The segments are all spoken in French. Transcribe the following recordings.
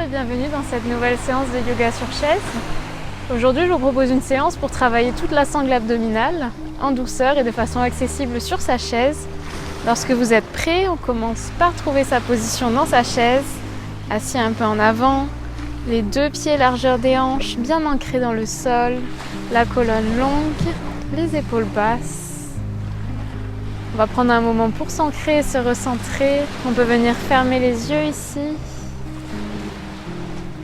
et bienvenue dans cette nouvelle séance de yoga sur chaise. Aujourd'hui, je vous propose une séance pour travailler toute la sangle abdominale en douceur et de façon accessible sur sa chaise. Lorsque vous êtes prêt, on commence par trouver sa position dans sa chaise, assis un peu en avant, les deux pieds largeur des hanches, bien ancrés dans le sol, la colonne longue, les épaules basses. On va prendre un moment pour s'ancrer et se recentrer. On peut venir fermer les yeux ici.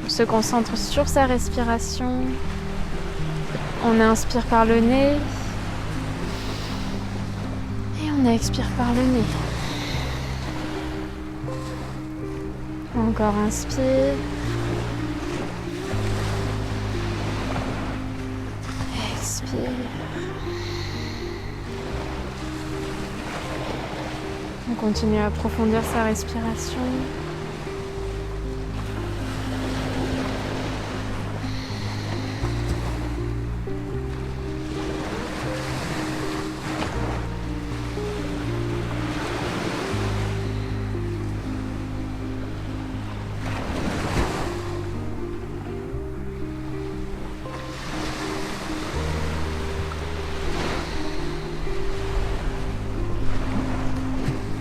On se concentre sur sa respiration. On inspire par le nez. Et on expire par le nez. Encore inspire. Expire. On continue à approfondir sa respiration.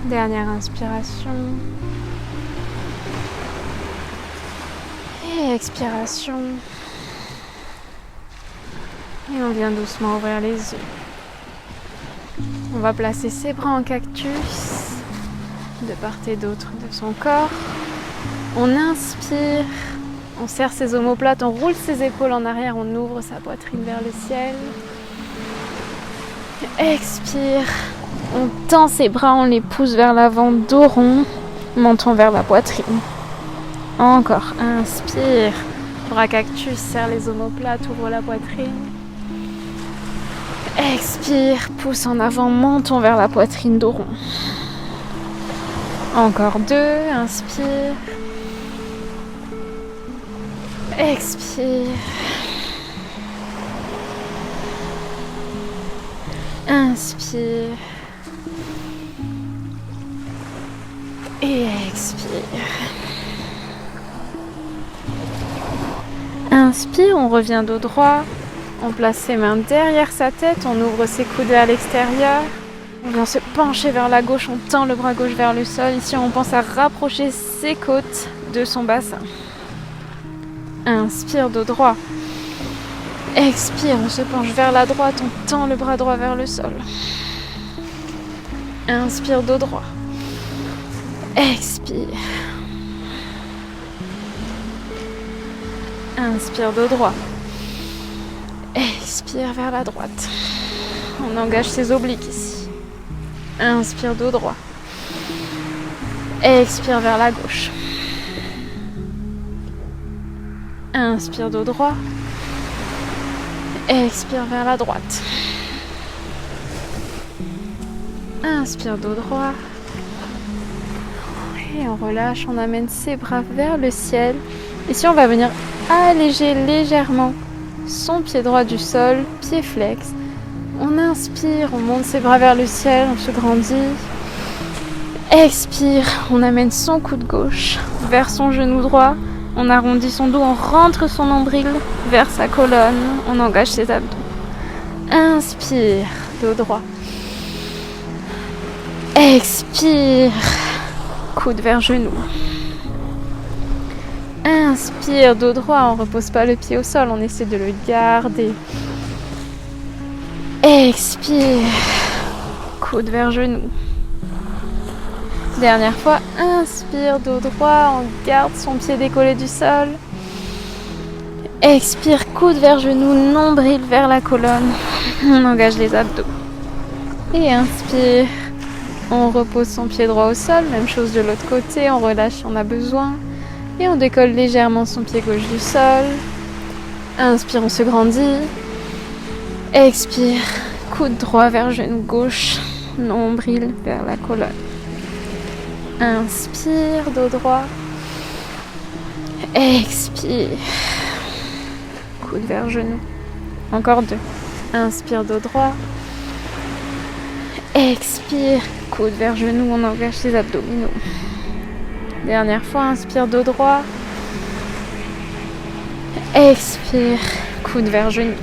Dernière inspiration. Et expiration. Et on vient doucement ouvrir les yeux. On va placer ses bras en cactus de part et d'autre de son corps. On inspire. On serre ses omoplates, on roule ses épaules en arrière, on ouvre sa poitrine vers le ciel. Expire. On tend ses bras, on les pousse vers l'avant, dos rond, menton vers la poitrine. Encore, inspire. Bras cactus, serre les omoplates, ouvre la poitrine. Expire, pousse en avant, menton vers la poitrine, dos rond. Encore deux, inspire. Expire. Inspire. Et expire. Inspire, on revient dos droit. On place ses mains derrière sa tête, on ouvre ses coudes vers l'extérieur. On vient se pencher vers la gauche, on tend le bras gauche vers le sol. Ici, on pense à rapprocher ses côtes de son bassin. Inspire, dos droit. Expire, on se penche vers la droite, on tend le bras droit vers le sol. Inspire, dos droit. Expire. Inspire, dos droit. Expire vers la droite. On engage ses obliques ici. Inspire, dos droit. Expire vers la gauche. Inspire, dos droit. Expire vers la droite. Inspire, dos droit. Et on relâche, on amène ses bras vers le ciel. Ici, on va venir alléger légèrement son pied droit du sol, pied flex. On inspire, on monte ses bras vers le ciel, on se grandit. Expire, on amène son coude gauche vers son genou droit. On arrondit son dos, on rentre son nombril vers sa colonne. On engage ses abdos. Inspire, dos droit. Expire. Coude vers genou. Inspire, dos droit, on ne repose pas le pied au sol, on essaie de le garder. Expire, coude vers genou. Dernière fois, inspire, dos droit, on garde son pied décollé du sol. Expire, coude vers genou, nombril vers la colonne. On engage les abdos. Et inspire. On repose son pied droit au sol, même chose de l'autre côté, on relâche si on a besoin. Et on décolle légèrement son pied gauche du sol. Inspire, on se grandit. Expire, coude droit vers genou gauche, nombril vers la colonne. Inspire, dos droit. Expire, coude vers genou. Encore deux. Inspire, dos droit. Expire, coude vers genou, on engage les abdominaux. Dernière fois, inspire, dos droit. Expire, coude vers genou.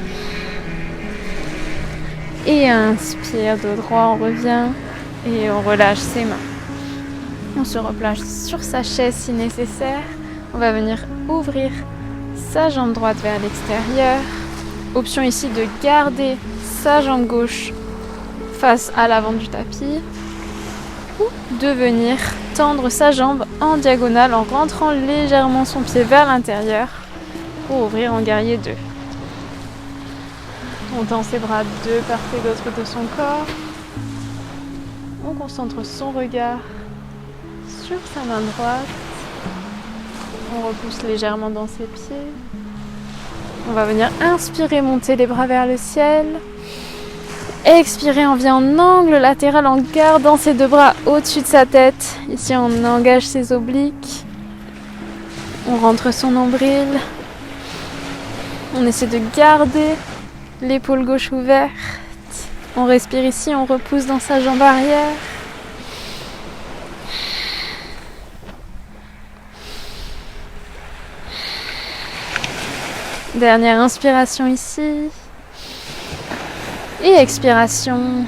Et inspire, dos droit, on revient et on relâche ses mains. On se replace sur sa chaise si nécessaire. On va venir ouvrir sa jambe droite vers l'extérieur. Option ici de garder sa jambe gauche face à l'avant du tapis ou de venir tendre sa jambe en diagonale en rentrant légèrement son pied vers l'intérieur pour ouvrir en guerrier 2. On tend ses bras de part et d'autre de son corps. On concentre son regard sur sa main droite. On repousse légèrement dans ses pieds. On va venir inspirer, monter les bras vers le ciel. Expirer, on vient en angle latéral en gardant ses deux bras au-dessus de sa tête. Ici, on engage ses obliques. On rentre son nombril. On essaie de garder l'épaule gauche ouverte. On respire ici, on repousse dans sa jambe arrière. Dernière inspiration ici. Et expiration.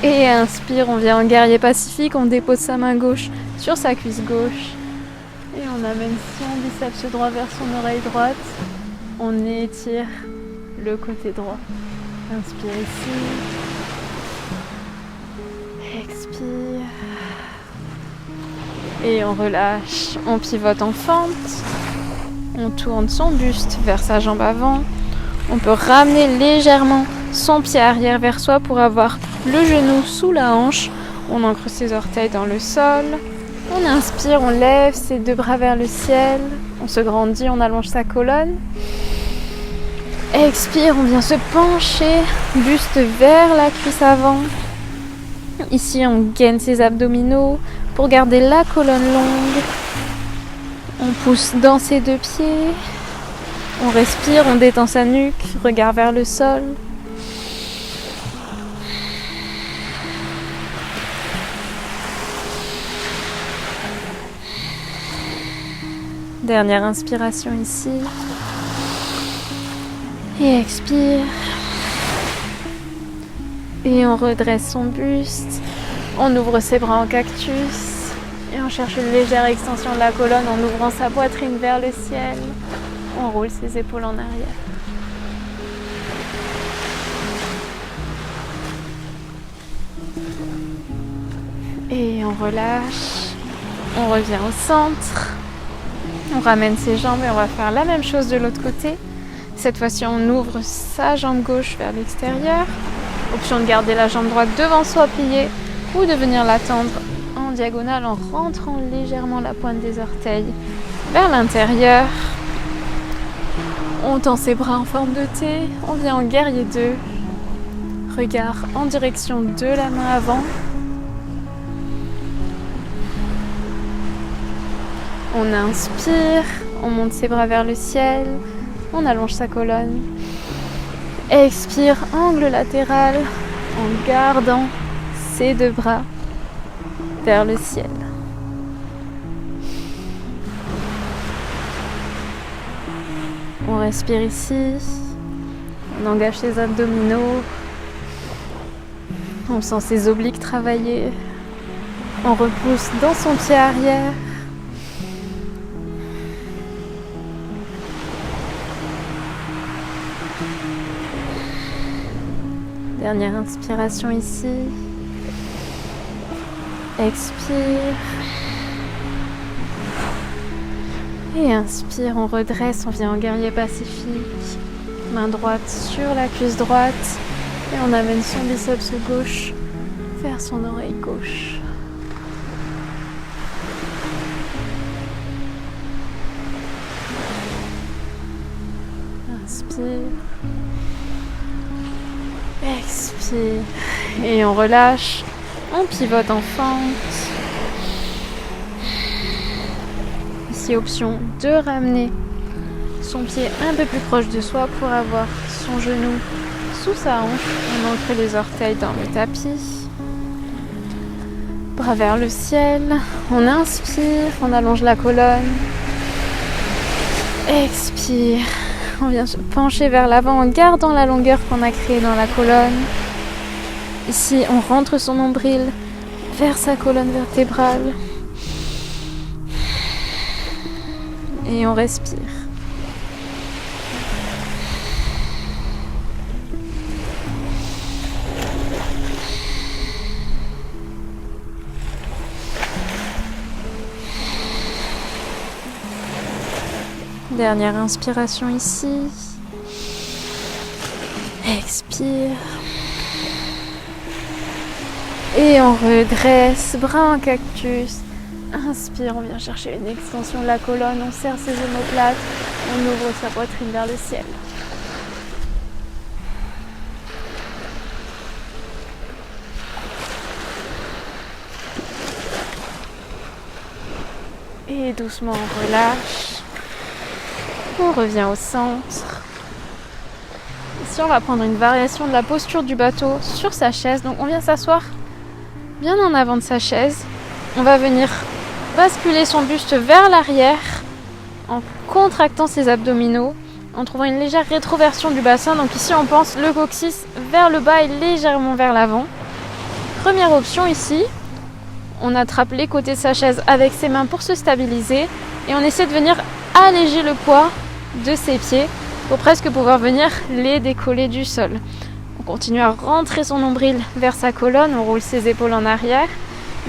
Et inspire, on vient en guerrier pacifique, on dépose sa main gauche sur sa cuisse gauche. Et on amène son biceps droit vers son oreille droite. On étire le côté droit. Inspire ici. Expire. Et on relâche. On pivote en fente. On tourne son buste vers sa jambe avant. On peut ramener légèrement son pied arrière vers soi pour avoir le genou sous la hanche. On ancre ses orteils dans le sol. On inspire, on lève ses deux bras vers le ciel. On se grandit, on allonge sa colonne. Expire, on vient se pencher, buste vers la cuisse avant. Ici, on gaine ses abdominaux pour garder la colonne longue. On pousse dans ses deux pieds. On respire, on détend sa nuque, regard vers le sol. Dernière inspiration ici. Et expire. Et on redresse son buste. On ouvre ses bras en cactus. Et on cherche une légère extension de la colonne en ouvrant sa poitrine vers le ciel. On roule ses épaules en arrière. Et on relâche. On revient au centre. On ramène ses jambes et on va faire la même chose de l'autre côté. Cette fois-ci, on ouvre sa jambe gauche vers l'extérieur. Option de garder la jambe droite devant soi pliée ou de venir la tendre en diagonale en rentrant légèrement la pointe des orteils vers l'intérieur. On tend ses bras en forme de T, on vient en guerrier 2. Regard en direction de la main avant. On inspire, on monte ses bras vers le ciel, on allonge sa colonne. Expire, angle latéral, en gardant ses deux bras vers le ciel. On respire ici, on engage ses abdominaux, on sent ses obliques travailler, on repousse dans son pied arrière. Dernière inspiration ici, expire. Et inspire, on redresse, on vient en guerrier pacifique. Main droite sur la cuisse droite. Et on amène son biceps gauche vers son oreille gauche. Inspire. Expire. Et on relâche. On pivote en fente. Option de ramener son pied un peu plus proche de soi pour avoir son genou sous sa hanche. On ancre les orteils dans le tapis. Bras vers le ciel. On inspire, on allonge la colonne. Expire. On vient se pencher vers l'avant en gardant la longueur qu'on a créée dans la colonne. Ici, on rentre son nombril vers sa colonne vertébrale. Et on respire. Dernière inspiration ici. Expire. Et on redresse, bras en cactus. Inspire, on vient chercher une extension de la colonne, on serre ses omoplates, on ouvre sa poitrine vers le ciel. Et doucement on relâche. On revient au centre. Ici, on va prendre une variation de la posture du bateau sur sa chaise. Donc, on vient s'asseoir bien en avant de sa chaise. On va venir basculer son buste vers l'arrière en contractant ses abdominaux, en trouvant une légère rétroversion du bassin. Donc ici, on pense le coccyx vers le bas et légèrement vers l'avant. Première option ici, on attrape les côtés de sa chaise avec ses mains pour se stabiliser et on essaie de venir alléger le poids de ses pieds pour presque pouvoir venir les décoller du sol. On continue à rentrer son nombril vers sa colonne, on roule ses épaules en arrière.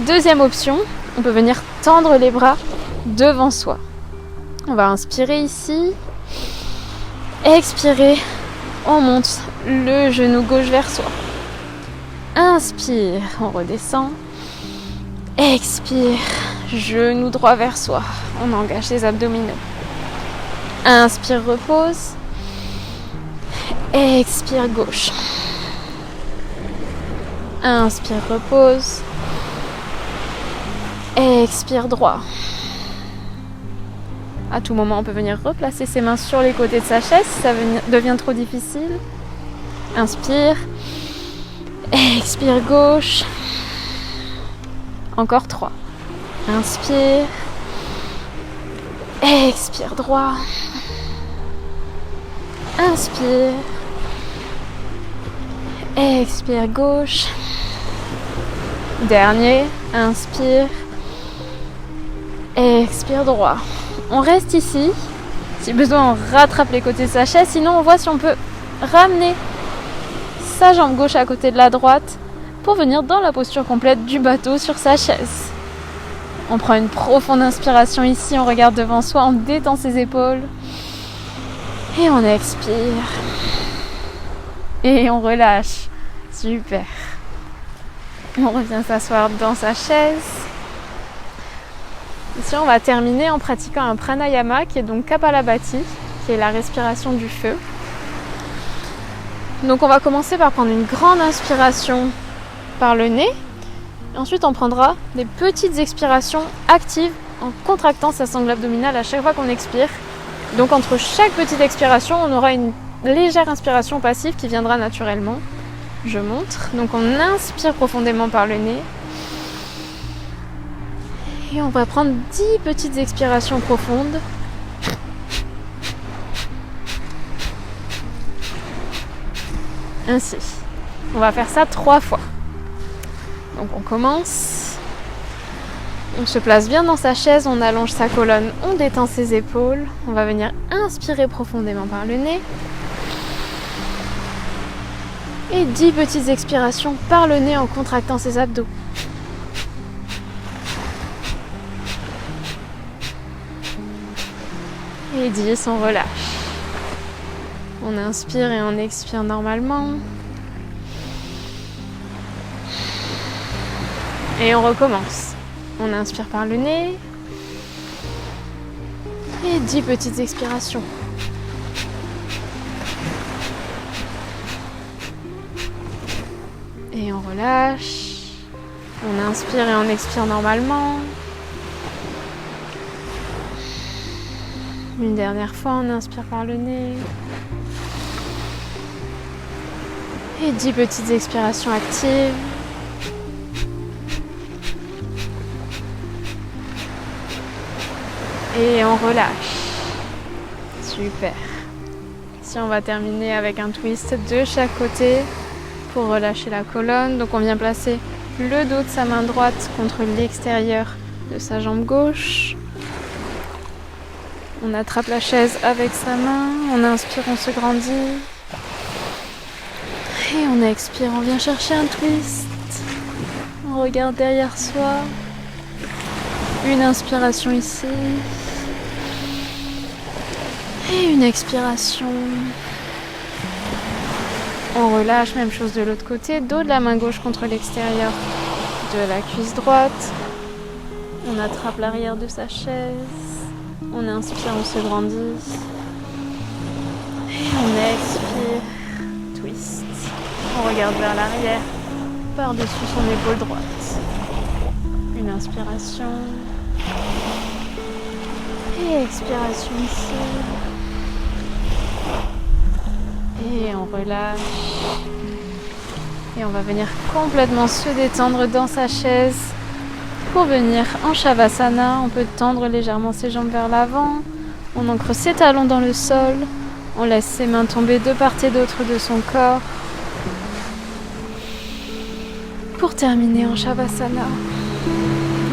Deuxième option, on peut venir tendre les bras devant soi. On va inspirer ici, expirer, on monte le genou gauche vers soi. Inspire, on redescend, expire, genou droit vers soi, on engage les abdominaux. Inspire, repose. Expire, gauche. Inspire, repose. Expire, droit. À tout moment, on peut venir replacer ses mains sur les côtés de sa chaise si ça devient trop difficile. Inspire. Expire, gauche. Encore 3. Inspire. Expire, droit. Inspire. Expire, gauche. Dernier. Inspire. Expire, droit. On reste ici. Si besoin, on rattrape les côtés de sa chaise. Sinon, on voit si on peut ramener sa jambe gauche à côté de la droite pour venir dans la posture complète du bateau sur sa chaise. On prend une profonde inspiration ici, on regarde devant soi, on détend ses épaules. Et on expire. Et on relâche. Super. On revient s'asseoir dans sa chaise. Ici, on va terminer en pratiquant un pranayama qui est donc Kapalabhati, qui est la respiration du feu. Donc on va commencer par prendre une grande inspiration par le nez. Ensuite, on prendra des petites expirations actives en contractant sa sangle abdominale à chaque fois qu'on expire. Donc entre chaque petite expiration, on aura une légère inspiration passive qui viendra naturellement. Je montre. Donc on inspire profondément par le nez. Et on va prendre 10 petites expirations profondes. Ainsi. On va faire ça 3 fois. Donc on commence. On se place bien dans sa chaise, on allonge sa colonne, on détend ses épaules. On va venir inspirer profondément par le nez. Et 10 petites expirations par le nez en contractant ses abdos. Et 10, on relâche. On inspire et on expire normalement. Et on recommence. On inspire par le nez. Et 10 petites expirations. Et on relâche. On inspire et on expire normalement. Une dernière fois, on inspire par le nez. Et 10 petites expirations actives. Et on relâche. Super. Ici, on va terminer avec un twist de chaque côté pour relâcher la colonne. Donc on vient placer le dos de sa main droite contre l'extérieur de sa jambe gauche. On attrape la chaise avec sa main, on inspire, on se grandit. Et on expire, on vient chercher un twist. On regarde derrière soi. Une inspiration ici. Et une expiration. On relâche, même chose de l'autre côté, dos de la main gauche contre l'extérieur de la cuisse droite. On attrape l'arrière de sa chaise. On inspire, on se grandit. Et on expire. Twist. On regarde vers l'arrière, par-dessus son épaule droite. Une inspiration. Et expiration ici. Et on relâche. Et on va venir complètement se détendre dans sa chaise pour venir en Shavasana. On peut tendre légèrement ses jambes vers l'avant. On ancre ses talons dans le sol. On laisse ses mains tomber de part et d'autre de son corps. Pour terminer en Shavasana,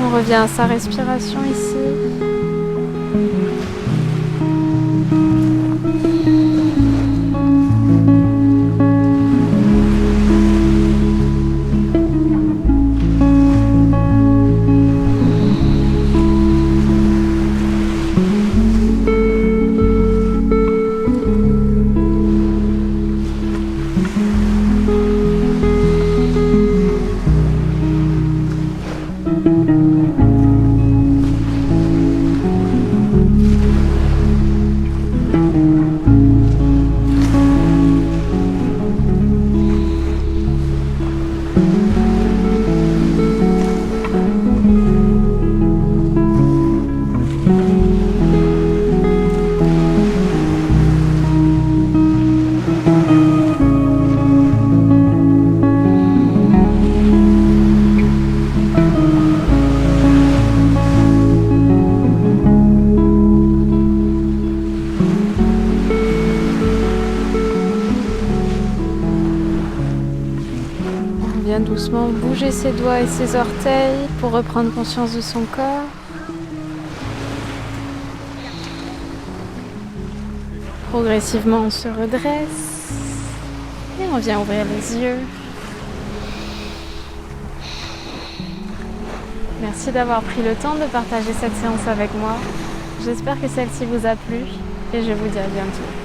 on revient à sa respiration ici. Doucement bouger ses doigts et ses orteils pour reprendre conscience de son corps. Progressivement, on se redresse et on vient ouvrir les yeux. Merci d'avoir pris le temps de partager cette séance avec moi. J'espère que celle-ci vous a plu et je vous dis à bientôt.